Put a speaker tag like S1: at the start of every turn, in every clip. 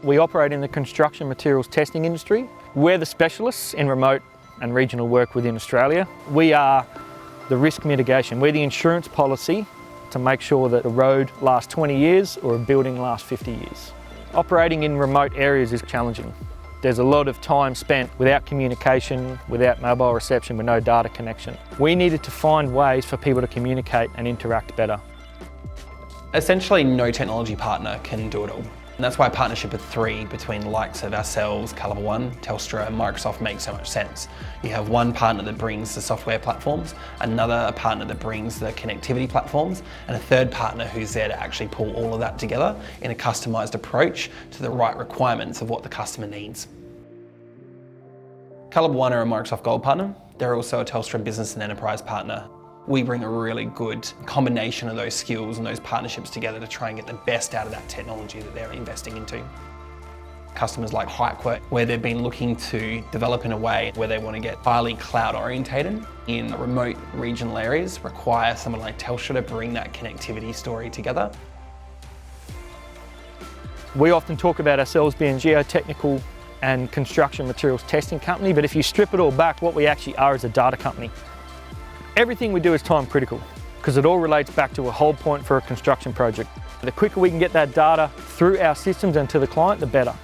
S1: We operate in the construction materials testing industry. We're the specialists in remote and regional work within Australia. We are the risk mitigation. We're the insurance policy to make sure that a road lasts 20 years or a building lasts 50 years. Operating in remote areas is challenging. There's a lot of time spent without communication, without mobile reception, with no data connection. We needed to find ways for people to communicate and interact better.
S2: Essentially, no technology partner can do it all. And that's why a partnership of three between the likes of ourselves, Calibre One, Telstra and Microsoft makes so much sense. You have one partner that brings the software platforms, another partner that brings the connectivity platforms, and a third partner who's there to actually pull all of that together in a customised approach to the right requirements of what the customer needs. Calibre One are a Microsoft Gold partner. They're also a Telstra Business and Enterprise partner. We bring a really good combination of those skills and those partnerships together to try and get the best out of that technology that they're investing into. Customers like HiQA, where they've been looking to develop in a way where they want to get highly cloud orientated in remote regional areas, require someone like Telstra to bring that connectivity story together.
S1: We often talk about ourselves being geotechnical and construction materials testing company, but if you strip it all back, what we actually are is a data company. Everything we do is time critical because it all relates back to a hold point for a construction project. The quicker we can get that data through our systems and to the client, the better.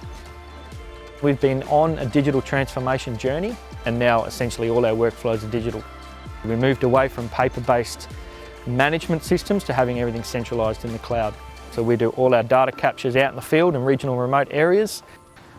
S1: We've been on a digital transformation journey and now essentially all our workflows are digital. We moved away from paper-based management systems to having everything centralised in the cloud. So we do all our data captures out in the field in regional remote areas.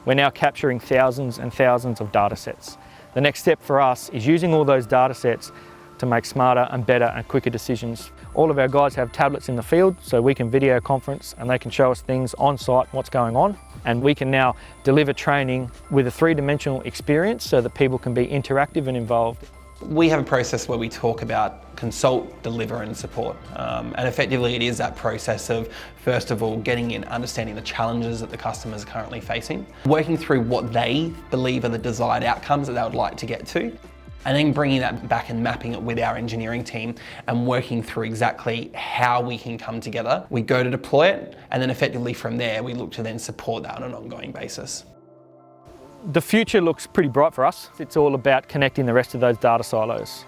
S1: We're now capturing thousands and thousands of data sets. The next step for us is using all those data sets to make smarter and better and quicker decisions. All of our guys have tablets in the field so we can video conference and they can show us things on site, what's going on. And we can now deliver training with a three-dimensional experience so that people can be interactive and involved.
S2: We have a process where we talk about consult, deliver and support. And effectively it is that process of, first of all, getting in, understanding the challenges that the customers are currently facing, working through what they believe are the desired outcomes that they would like to get to, and then bringing that back and mapping it with our engineering team and working through exactly how we can come together. We go to deploy it, and then effectively from there, we look to then support that on an ongoing basis.
S1: The future looks pretty bright for us. It's all about connecting the rest of those data silos.